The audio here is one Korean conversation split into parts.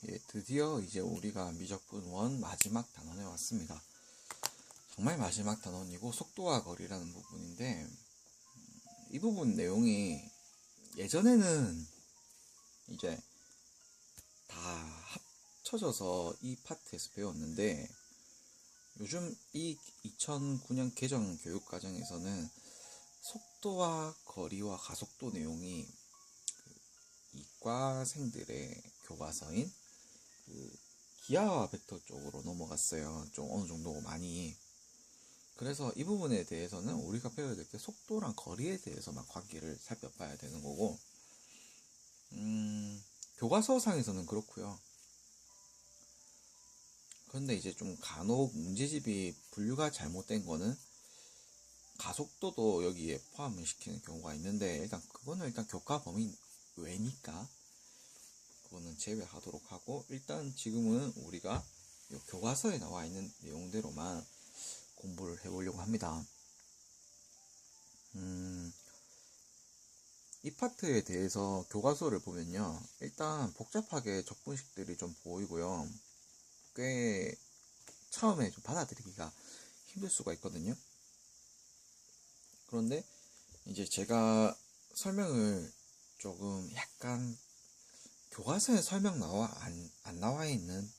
예, 드디어 이제 우리가 미적분 원 마지막 단원에 왔습니다. 정말 마지막 단원이고 속도와 거리라는 부분인데 이 부분 내용이 예전에는 이제 다 합쳐져서 이 파트에서 배웠는데 요즘 이 2009년 개정 교육과정에서는 속도와 거리와 가속도 내용이 이과생들의 교과서인 기하와 벡터 쪽으로 넘어갔어요. 좀 어느 정도 많이. 그래서 이 부분에 대해서는 우리가 배워야 될 게 속도랑 거리에 대해서만 관계를 살펴봐야 되는 거고, 교과서상에서는 그렇고요. 그런데 이제 좀 간혹 문제집이 분류가 잘못된 거는 가속도도 여기에 포함을 시키는 경우가 있는데, 그거는 일단 교과 범위 외니까 그거는 제외하도록 하고, 일단 지금은 우리가 교과서에 나와 있는 내용대로만 공부를 해보려고 합니다. 이 파트에 대해서 교과서를 보면요, 일단 복잡하게 적분식들이 좀 보이고요, 꽤 처음에 좀 받아들이기가 힘들 수가 있거든요. 그런데 이제 제가 설명을 조금 약간 교과서에 설명 안 나와 있는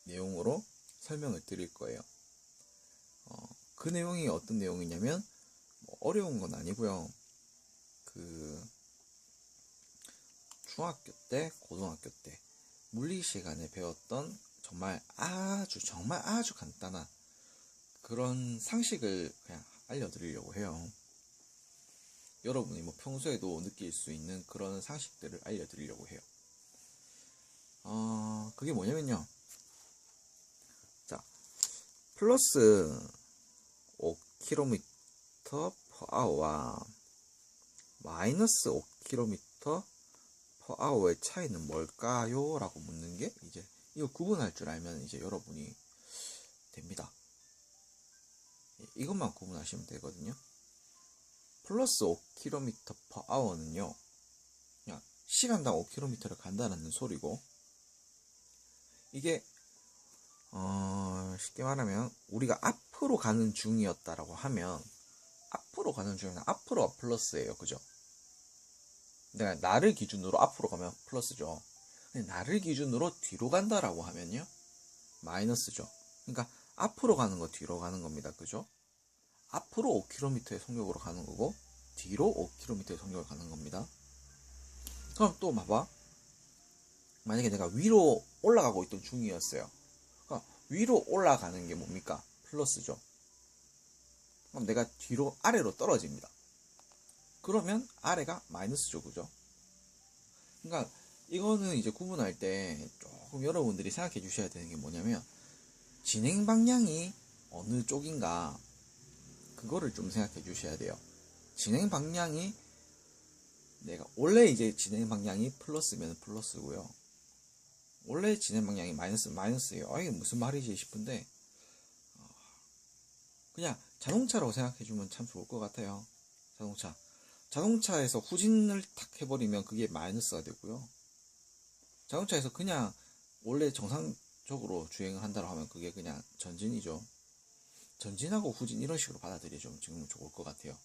내용으로 설명을 드릴 거예요. 그 내용이 어떤 내용이냐면 어려운 건 아니고요. 중학교 때, 고등학교 때 물리 시간에 배웠던 정말 아주 간단한 그런 상식을 그냥 알려드리려고 해요. 여러분이 평소에도 느낄 수 있는 그런 상식들을 알려드리려고 해요. 그게 뭐냐면요. 자, 플러스 5km/h와 마이너스 5km/h의 차이는 뭘까요? 라고 묻는 게 이제 이거 구분할 줄 알면 이제 여러분이 됩니다. 이것만 구분하시면 되거든요. 플러스 5km/h는요, 그냥 시간당 5km를 간다는 소리고, 이게 쉽게 말하면 우리가 앞으로 가는 중이었다라고 하면 앞으로 가는 중이면 앞으로가 플러스예요. 그죠? 내가 나를 기준으로 앞으로 가면 플러스죠. 근데 나를 기준으로 뒤로 간다라고 하면요, 마이너스죠. 그러니까 앞으로 가는 거 뒤로 가는 겁니다. 그죠? 앞으로 5km의 속력으로 가는 거고 뒤로 5km의 속력을 가는 겁니다. 그럼 또 봐봐. 만약에 내가 위로 올라가고 있던 중이었어요. 그러니까 위로 올라가는 게 뭡니까? 플러스죠. 그럼 내가 뒤로 아래로 떨어집니다. 그러면 아래가 마이너스죠. 그죠? 그러니까 이거는 이제 구분할 때 조금 여러분들이 생각해 주셔야 되는 게 뭐냐면, 진행 방향이 어느 쪽인가, 그거를 좀 생각해 주셔야 돼요. 진행 방향이 내가 원래 이제 진행 방향이 플러스면 플러스고요, 원래 진행 방향이 마이너스예요. 이게 무슨 말이지 싶은데, 그냥 자동차라고 생각해 주면 참 좋을 것 같아요. 자동차에서 후진을 탁 해버리면 그게 마이너스가 되고요, 자동차에서 그냥 원래 정상적으로 주행을 한다고 하면 그게 그냥 전진이죠. 전진하고 후진 이런 식으로 받아들여주면 지금은 좋을 것 같아요.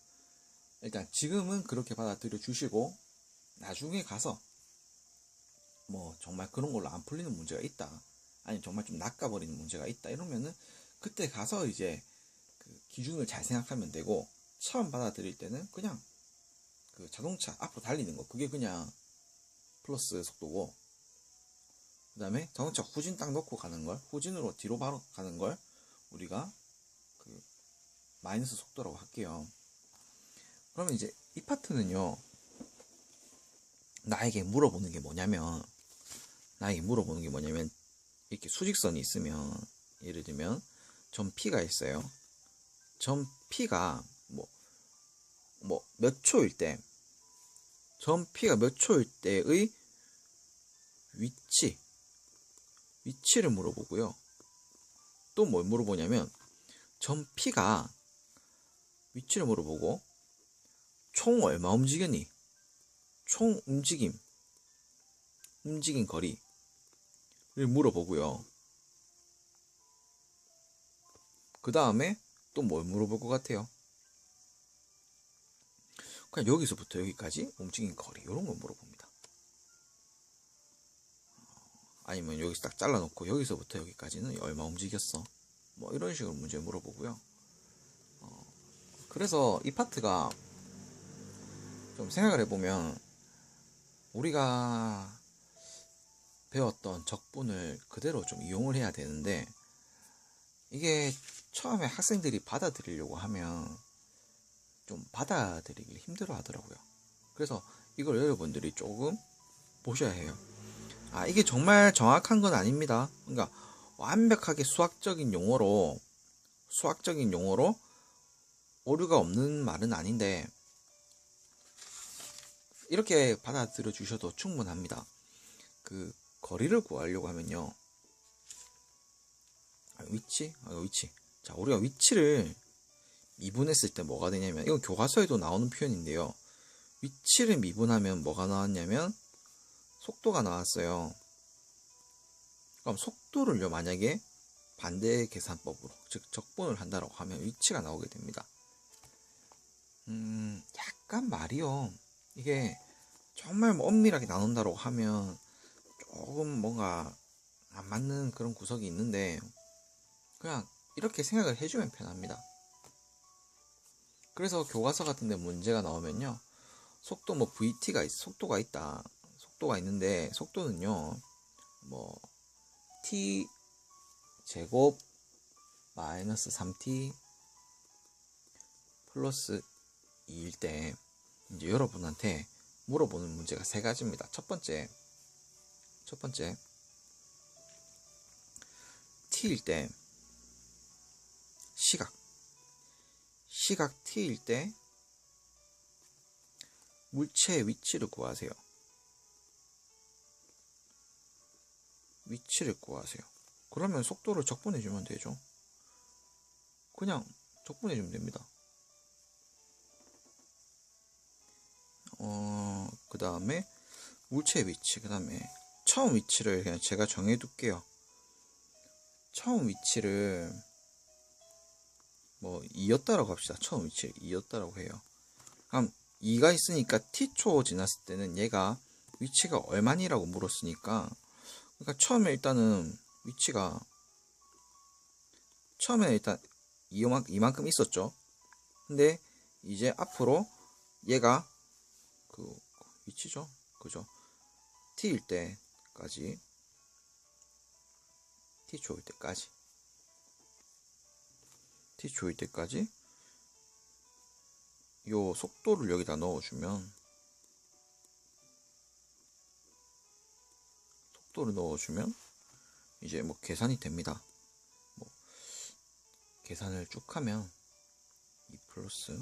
일단 지금은 그렇게 받아들여 주시고, 나중에 가서 정말 그런 걸로 안 풀리는 문제가 있다, 아니면 정말 좀 낚아버리는 문제가 있다 이러면은 그때 가서 이제 그 기준을 잘 생각하면 되고, 처음 받아들일 때는 그냥 그 자동차 앞으로 달리는 거, 그게 그냥 플러스 속도고, 그 다음에 자동차 후진 딱 놓고 가는 걸, 후진으로 뒤로 바로 가는 걸 우리가 그 마이너스 속도라고 할게요. 그러면 이제 이 파트는요, 나에게 물어보는 게 뭐냐면 이렇게 수직선이 있으면, 예를 들면 점 P가 있어요. 점 P가 몇 초일 때, 점 P가 몇 초일 때의 위치를 물어보고요. 또 뭘 물어보냐면, 점 P가 위치를 물어보고 총 얼마 움직였니? 총 움직인 거리를 물어보고요. 그 다음에 또 뭘 물어볼 것 같아요? 그냥 여기서부터 여기까지 움직인 거리 이런 걸 물어봅니다. 아니면 여기서 딱 잘라놓고 여기서부터 여기까지는 얼마 움직였어? 뭐 이런 식으로 문제 물어보고요. 그래서 이 파트가 좀 생각을 해보면 우리가 배웠던 적분을 그대로 좀 이용을 해야 되는데 이게 처음에 학생들이 받아들이려고 하면 좀 받아들이기 힘들어 하더라고요. 그래서 이걸 여러분들이 조금 보셔야 해요. 이게 정말 정확한 건 아닙니다. 그러니까 완벽하게 수학적인 용어로 오류가 없는 말은 아닌데 이렇게 받아들여 주셔도 충분합니다. 그 거리를 구하려고 하면요. 위치. 자, 우리가 위치를 미분했을 때 뭐가 되냐면 이건 교과서에도 나오는 표현인데요. 위치를 미분하면 뭐가 나왔냐면 속도가 나왔어요. 그럼 속도를요 만약에 반대 계산법으로 즉 적분을 한다고 하면 위치가 나오게 됩니다. 약간 말이요. 이게 정말 엄밀하게 나눈다고 하면 조금 뭔가 안 맞는 그런 구석이 있는데 그냥 이렇게 생각을 해주면 편합니다. 그래서 교과서 같은데 문제가 나오면요. 속도 뭐 VT가 속도가 있다. 속도가 있는데 속도는요. 뭐 T 제곱 마이너스 3T 플러스 2일 때 이제 여러분한테 물어보는 문제가 세 가지입니다. 첫 번째 T일 때 시각 T일 때 물체의 위치를 구하세요. 그러면 속도를 적분해주면 되죠. 그냥 적분해주면 됩니다. 그 다음에 물체의 위치, 그 다음에 처음 위치를 그냥 제가 정해둘게요. 처음 위치를 뭐 2였다라고 합시다. 처음 위치를 2였다라고 해요. 그럼 2가 있으니까 t초 지났을 때는 얘가 위치가 얼마니라고 물었으니까 그러니까 처음에 일단은 위치가 처음에 일단 이만큼 있었죠. 근데 이제 앞으로 얘가 그 위치죠. 그죠? t일 때까지 t초일 때까지 요 속도를 여기다 넣어주면 이제 뭐 계산이 됩니다. 뭐 계산을 쭉 하면 2 플러스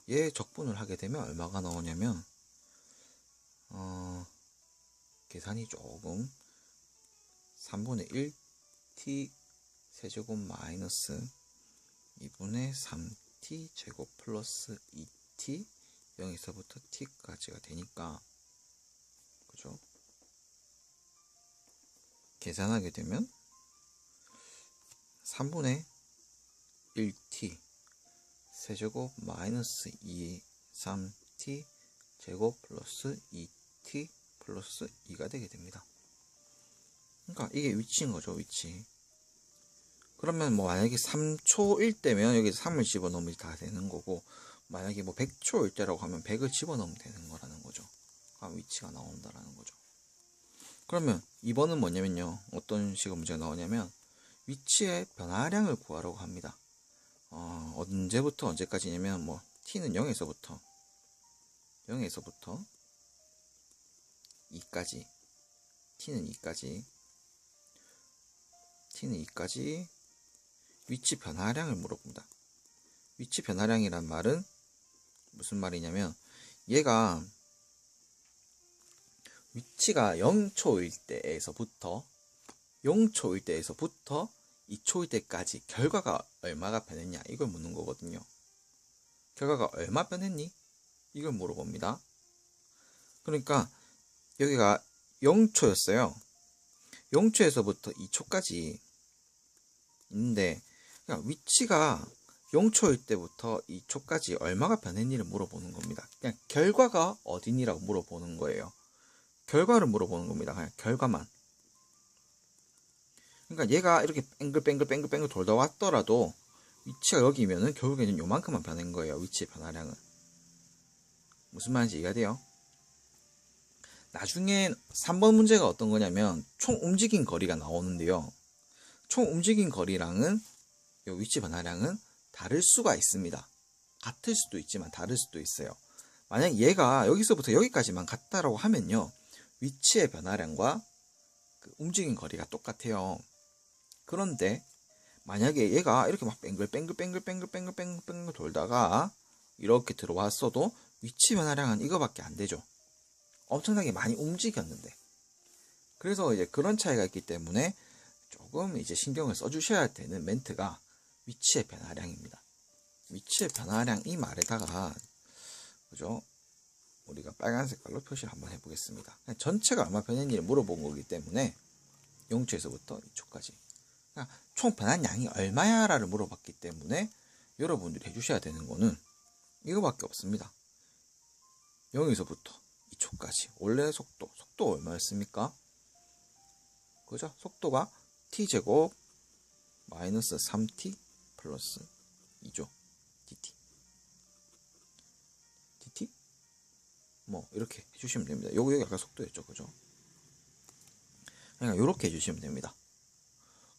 얘 적분을 하게 되면 얼마가 나오냐면 계산이 조금 3분의 1t 세제곱 마이너스 2분의 3t 제곱 플러스 2t 0에서부터 t까지가 되니까 그죠? 계산하게 되면 3분의 1t 세제곱 마이너스 2, 3t 제곱 플러스 2t 플러스 2가 되게 됩니다. 그러니까 이게 위치인 거죠, 위치. 그러면 뭐 만약에 3초일 때면 여기서 3을 집어넣으면 다 되는 거고 만약에 뭐 100초일 때라고 하면 100을 집어넣으면 되는 거라는 거죠. 그럼 위치가 나온다라는 거죠. 그러면 2번은 뭐냐면요. 어떤 식의 문제가 나오냐면 위치의 변화량을 구하라고 합니다. 언제부터 언제까지냐면 뭐 t는 0에서부터 2까지 t는 2까지 위치 변화량을 물어봅니다. 위치 변화량이란 말은 무슨 말이냐면 얘가 위치가 0초일 때에서부터 2초일 때까지 결과가 얼마가 변했냐 이걸 묻는 거거든요. 결과가 얼마 변했니? 이걸 물어봅니다. 그러니까 여기가 0초였어요. 0초에서부터 2초까지 있는데, 그냥 위치가 0초일 때부터 2초까지 얼마가 변했니를 물어보는 겁니다. 그냥 결과가 어디니라고 물어보는 거예요. 결과를 물어보는 겁니다. 그냥 결과만. 그러니까 얘가 이렇게 뱅글뱅글 돌다 왔더라도 위치가 여기면은 결국에는 요만큼만 변한 거예요. 위치의 변화량은. 무슨 말인지 이해가 돼요? 나중에 3번 문제가 어떤 거냐면 총 움직인 거리가 나오는데요. 총 움직인 거리랑은 요 위치 변화량은 다를 수가 있습니다. 같을 수도 있지만 다를 수도 있어요. 만약 얘가 여기서부터 여기까지만 같다라고 하면요. 위치의 변화량과 그 움직인 거리가 똑같아요. 그런데 만약에 얘가 이렇게 막 뱅글 돌다가 이렇게 들어왔어도 위치 변화량은 이거밖에 안 되죠. 엄청나게 많이 움직였는데. 그래서 이제 그런 차이가 있기 때문에 조금 이제 신경을 써주셔야 되는 멘트가 위치의 변화량입니다. 위치의 변화량 이 말에다가 그죠? 우리가 빨간 색깔로 표시를 한번 해보겠습니다. 전체가 얼마 변했는지를 물어본 거기 때문에 0초에서부터 2초까지 총 변환량이 얼마야? 라를 물어봤기 때문에 여러분들이 해주셔야 되는 거는 이거밖에 없습니다. 0에서부터 2초까지 원래 속도 얼마였습니까? 그죠? 속도가 t제곱 마이너스 3t 플러스 2죠. dt 뭐 이렇게 해주시면 됩니다. 여기 약간 속도였죠. 그죠? 그러니까 이렇게 해주시면 됩니다.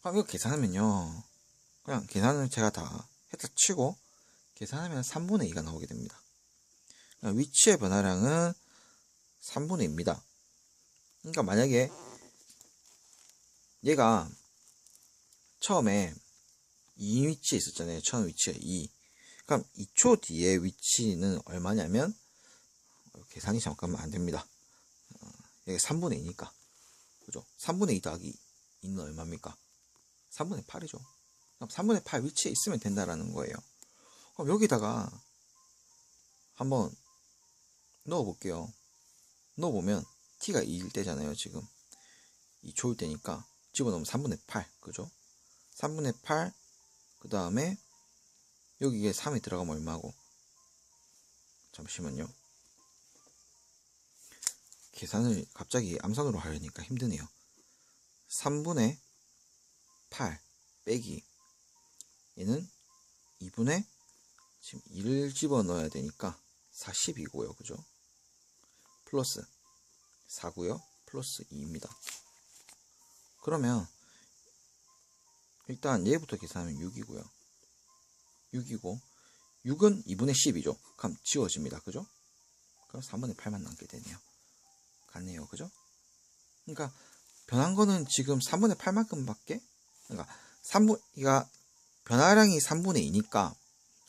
그럼 이거 계산하면요. 그냥 계산을 제가 다 했다 치고 계산하면 3분의 2가 나오게 됩니다. 위치의 변화량은 3분의 2입니다. 그러니까 만약에 얘가 처음에 2 위치에 있었잖아요. 처음 위치에 2. 그럼 2초 뒤에 위치는 얼마냐면 계산이 잠깐만 안 됩니다. 여기 3분의 2니까. 그죠? 3분의 2 더하기 2는 얼마입니까? 3분의 8이죠. 그럼 3분의 8 위치에 있으면 된다라는 거예요. 그럼 여기다가 한번 넣어볼게요. 넣어보면 t가 2일 때잖아요. 지금 2초일 때니까 집어넣으면 3분의 8. 그죠? 3분의 8 그 다음에 여기에 3이 들어가면 얼마고? 잠시만요. 계산을 갑자기 암산으로 하려니까 힘드네요. 3분의 8 빼기 얘는 2분의 지금 2를 집어넣어야 되니까 40이고요. 그죠? 플러스 4고요. 플러스 2입니다. 그러면 일단 얘부터 계산하면 6이고요. 6이고 6은 2분의 10이죠. 그럼 지워집니다. 그죠? 그럼 3분의 8만 남게 되네요. 같네요. 그죠? 그러니까 변한 거는 지금 3분의 8만큼밖에 그러니까 변화량이 3분의 2니까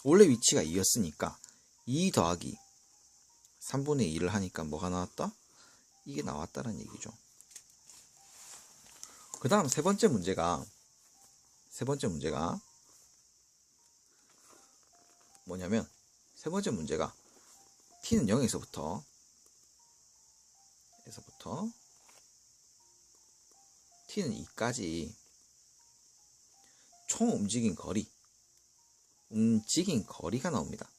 원래 위치가 2였으니까 2 더하기 3분의 2를 하니까 뭐가 나왔다? 이게 나왔다는 얘기죠. 그 다음 세 번째 문제가 뭐냐면 세 번째 문제가 t는 0에서부터 t는 2까지 총 움직인 거리가 나옵니다.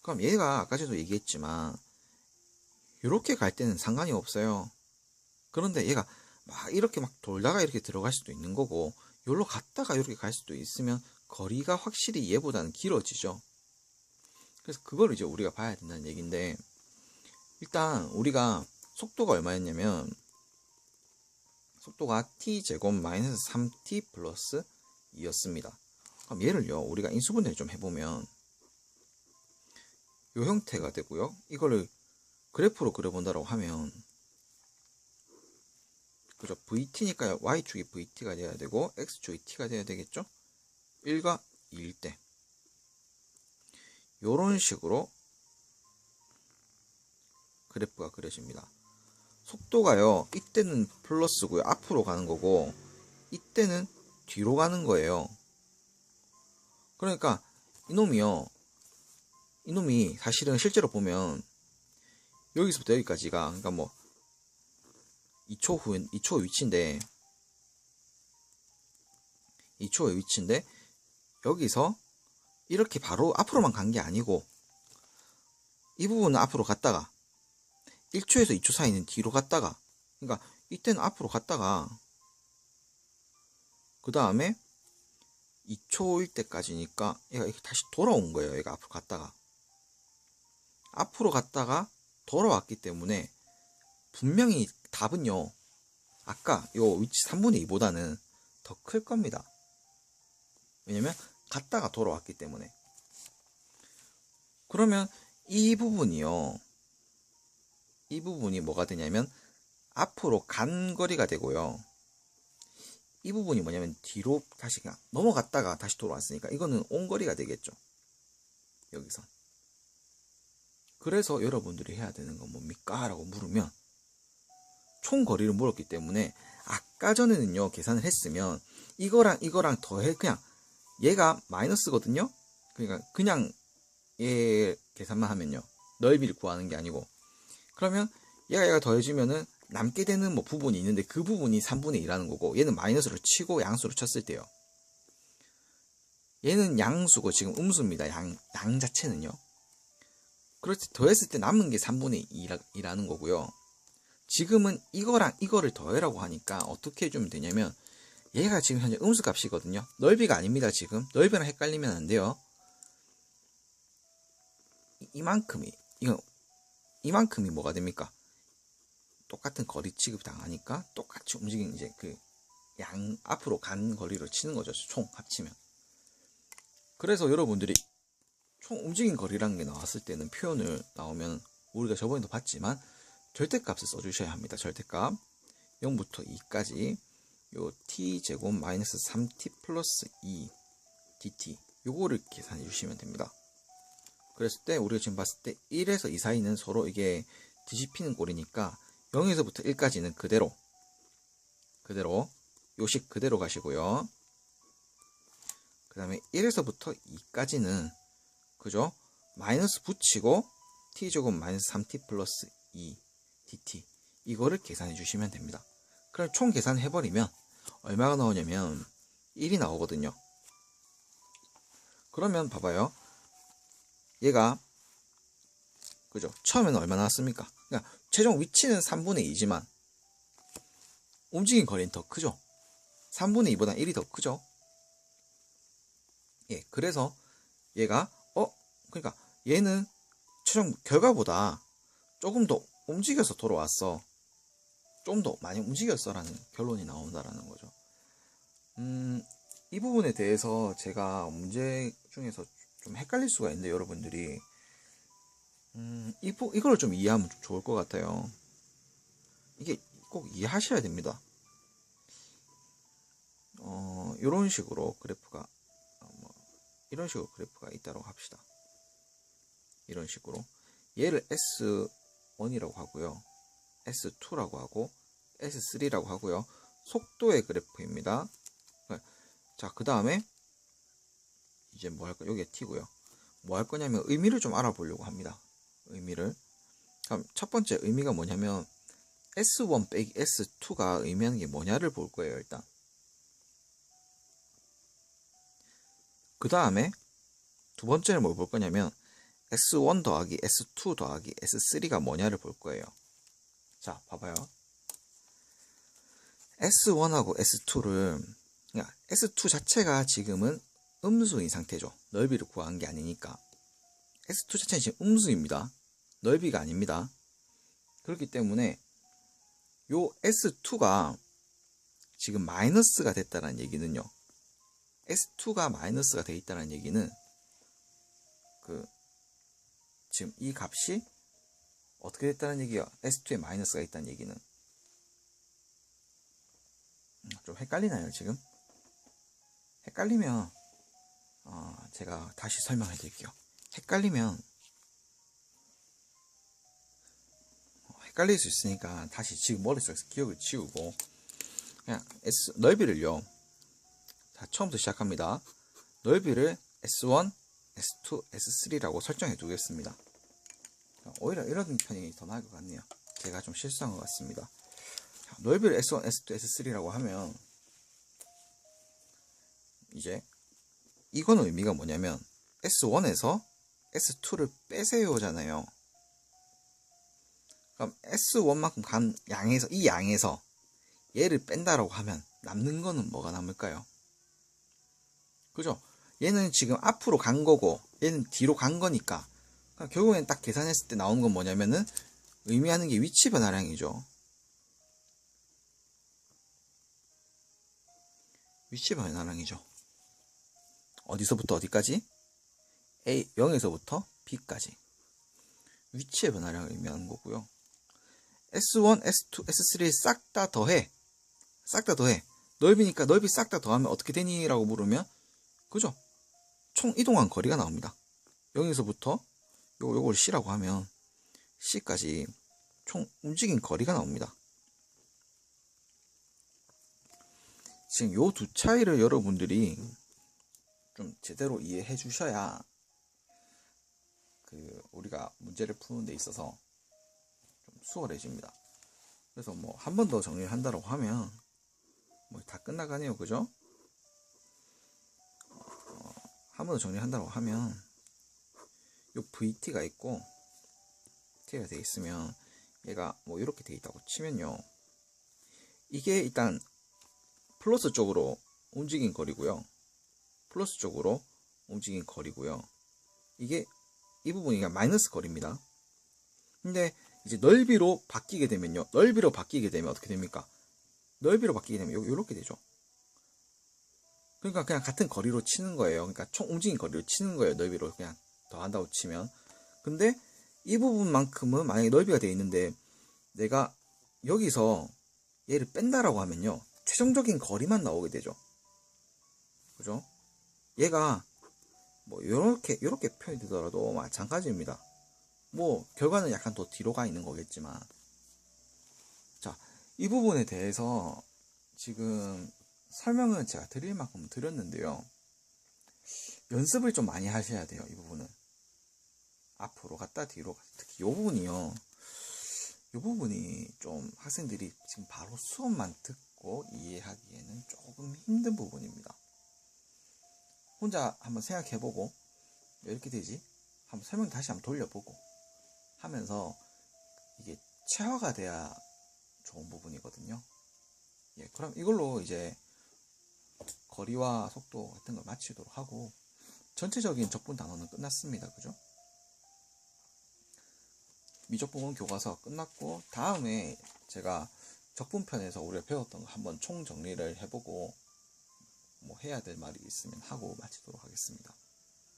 그럼 얘가 아까 전에도 얘기했지만 이렇게 갈 때는 상관이 없어요. 그런데 얘가 막 이렇게 막 돌다가 이렇게 들어갈 수도 있는 거고 여기로 갔다가 이렇게 갈 수도 있으면 거리가 확실히 얘보다는 길어지죠. 그래서 그걸 이제 우리가 봐야 된다는 얘기인데 일단 우리가 속도가 얼마였냐면 속도가 t제곱 마이너스 3t 플러스 2였습니다. 그럼 얘를요 우리가 인수분해를 좀 해보면 이 형태가 되고요. 이거를 그래프로 그려본다고 하면 그죠? VT니까 Y축이 VT가 돼야 되고 X축이 T가 돼야 되겠죠? 1과 2일 때 요런 식으로 그래프가 그려집니다. 속도가요 이때는 플러스고요 앞으로 가는 거고 이때는 뒤로 가는 거예요. 그러니까 이놈이 사실은 실제로 보면 여기서부터 여기까지가 그러니까 뭐 2초 후인 2초 위치인데 2초의 위치인데 여기서 이렇게 바로 앞으로만 간 게 아니고 이 부분은 앞으로 갔다가 1초에서 2초 사이는 뒤로 갔다가 그러니까 이때는 앞으로 갔다가 그 다음에 2초일 때까지니까 얘가 이렇게 다시 돌아온 거예요. 얘가 앞으로 갔다가 돌아왔기 때문에 분명히 답은요 아까 요 위치 3분의 2보다는 더 클 겁니다. 왜냐면 갔다가 돌아왔기 때문에. 그러면 이 부분이 뭐가 되냐면 앞으로 간 거리가 되고요. 이 부분이 뭐냐면 뒤로 다시 그냥 넘어갔다가 다시 돌아왔으니까 이거는 온 거리가 되겠죠. 여기선. 그래서 여러분들이 해야 되는 건 뭡니까? 라고 물으면 총 거리를 물었기 때문에 아까 전에는요 계산을 했으면 이거랑 더해 그냥 얘가 마이너스거든요. 그러니까 그냥 얘 계산만 하면요 넓이를 구하는 게 아니고 그러면 얘가 더해지면은 남게 되는 뭐 부분이 있는데 그 부분이 3분의 2라는 거고 얘는 마이너스를 치고 양수로 쳤을 때요 얘는 양수고 지금 음수입니다. 양 자체는요. 그렇지 더했을 때 남은 게 3분의 2라는 거고요. 지금은 이거랑 이거를 더해라고 하니까 어떻게 해주면 되냐면 얘가 지금 현재 음수 값이거든요. 넓이가 아닙니다. 지금 넓이랑 헷갈리면 안 돼요. 이만큼이 뭐가 됩니까? 똑같은 거리 취급 당하니까 똑같이 움직이는 이제 그 양 앞으로 간 거리로 치는 거죠. 총 합치면. 그래서 여러분들이 총 움직인 거리라는 게 나왔을 때는 표현을 나오면 우리가 저번에도 봤지만 절대값을 써주셔야 합니다. 절대값 0부터 2까지 요 t제곱 마이너스 3t 플러스 2 dt 요거를 계산해 주시면 됩니다. 그랬을 때 우리가 지금 봤을 때 1에서 2 사이는 서로 이게 뒤집히는 꼴이니까 0에서부터 1까지는 그대로 요식 그대로 가시고요. 그 다음에 1에서부터 2까지는 그죠? 마이너스 붙이고 t제곱 마이너스 3t 플러스 2 dt 이거를 계산해 주시면 됩니다. 그럼 총 계산해버리면 얼마가 나오냐면 1이 나오거든요. 그러면 봐봐요. 얘가 그죠? 처음에는 얼마 나왔습니까? 그러니까 최종 위치는 3분의 2지만 움직인 거리는 더 크죠? 3분의 2보다 1이 더 크죠? 예, 그래서 얘가 그러니까 얘는 최종 결과보다 조금 더 움직여서 돌아왔어. 좀 더 많이 움직였어 라는 결론이 나온다라는 거죠. 이 부분에 대해서 제가 문제 중에서 좀 헷갈릴 수가 있는데 여러분들이 이걸 좀 이해하면 좀 좋을 것 같아요. 이게 꼭 이해하셔야 됩니다. 이런 식으로 그래프가 이런 식으로 그래프가 있다고 합시다. 이런 식으로 얘를 S1이라고 하고요. S2라고 하고 S3라고 하고요. 속도의 그래프입니다. 자, 그 다음에 이제 뭐 할 거? 여기에 T고요. 뭐 할 거냐면 의미를 좀 알아보려고 합니다. 의미를. 그럼 첫 번째 의미가 뭐냐면 S1 빼기 S2가 의미하는 게 뭐냐를 볼 거예요. 일단. 그 다음에 두 번째는 뭘 볼 거냐면 S1 더하기 S2 더하기 S3가 뭐냐를 볼 거예요. 자, 봐봐요. S1하고 S2를 그러니까 S2 자체가 지금은 음수인 상태죠. 넓이를 구한 게 아니니까. S2 자체는 지금 음수입니다. 넓이가 아닙니다. 그렇기 때문에 요 S2가 지금 마이너스가 됐다는 얘기는요. S2가 마이너스가 돼 있다는 얘기는 지금 이 값이 어떻게 됐다는 얘기야? S2에 마이너스가 있다는 얘기는 좀 헷갈리나요 지금? 헷갈리면 제가 다시 설명해 드릴게요. 헷갈리면 헷갈릴 수 있으니까 다시 지금 머릿속에서 기억을 지우고 그냥 넓이를요. 자, 처음부터 시작합니다. 넓이를 S1, S2, S3라고 설정해 두겠습니다. 오히려 이런 편이 더 나을 것 같네요. 제가 좀 실수한 것 같습니다. 넓이를 S1, S2, S3라고 하면 이제 이거는 의미가 뭐냐면 S1에서 S2를 빼세요잖아요. 그럼 S1만큼 간 양에서 이 양에서 얘를 뺀다라고 하면 남는 거는 뭐가 남을까요? 그죠? 얘는 지금 앞으로 간 거고 얘는 뒤로 간 거니까 결국엔 딱 계산했을 때 나오는 건 뭐냐면은 의미하는 게 위치 변화량이죠. 위치 변화량이죠. 어디서부터 어디까지? A 0에서부터 B까지 위치의 변화량을 의미하는 거고요. S1, S2, S3 싹 다 더해. 싹 다 더해. 넓이니까 넓이 싹 다 더하면 어떻게 되니? 라고 물으면 그죠? 총 이동한 거리가 나옵니다. 0에서부터 요걸 C라고 하면 C까지 총 움직인 거리가 나옵니다. 지금 요 두 차이를 여러분들이 좀 제대로 이해해 주셔야 우리가 문제를 푸는 데 있어서 좀 수월해집니다. 그래서 뭐 한 번 더 정리를 한다고 하면 뭐 다 끝나가네요. 그죠? 한 번 더 정리한다고 하면 요 VT가 있고 T가 되어 있으면 얘가 뭐 이렇게 되어 있다고 치면요. 이게 일단 플러스 쪽으로 움직인 거리고요. 플러스 쪽으로 움직인 거리고요. 이게 이 부분이 마이너스 거리입니다. 근데 이제 넓이로 바뀌게 되면요. 넓이로 바뀌게 되면 어떻게 됩니까? 넓이로 바뀌게 되면 요렇게 되죠. 그러니까 그냥 같은 거리로 치는 거예요. 그러니까 총 움직인 거리로 치는 거예요. 넓이로 그냥 더한다고 치면. 근데 이 부분만큼은 만약에 넓이가 되어 있는데 내가 여기서 얘를 뺀다라고 하면요. 최종적인 거리만 나오게 되죠. 그죠? 얘가 뭐 요렇게 표현이 되더라도 마찬가지입니다. 뭐 결과는 약간 더 뒤로 가 있는 거겠지만 자, 이 부분에 대해서 지금 설명은 제가 드릴 만큼 드렸는데요. 연습을 좀 많이 하셔야 돼요. 이 부분은 앞으로 갔다 뒤로 갔다. 특히 이 부분이요. 이 부분이 좀 학생들이 지금 바로 수업만 듣고 이해하기에는 조금 힘든 부분입니다. 혼자 한번 생각해보고 왜 이렇게 되지? 한번 설명 다시 한번 돌려보고 하면서 이게 체화가 돼야 좋은 부분이거든요. 예, 그럼 이걸로 이제 거리와 속도 같은 걸 맞추도록 하고 전체적인 적분 단원은 끝났습니다. 그죠? 미적분 교과서 끝났고 다음에 제가 적분편에서 우리가 배웠던 거 한번 총 정리를 해보고 뭐 해야 될 말이 있으면 하고 마치도록 하겠습니다.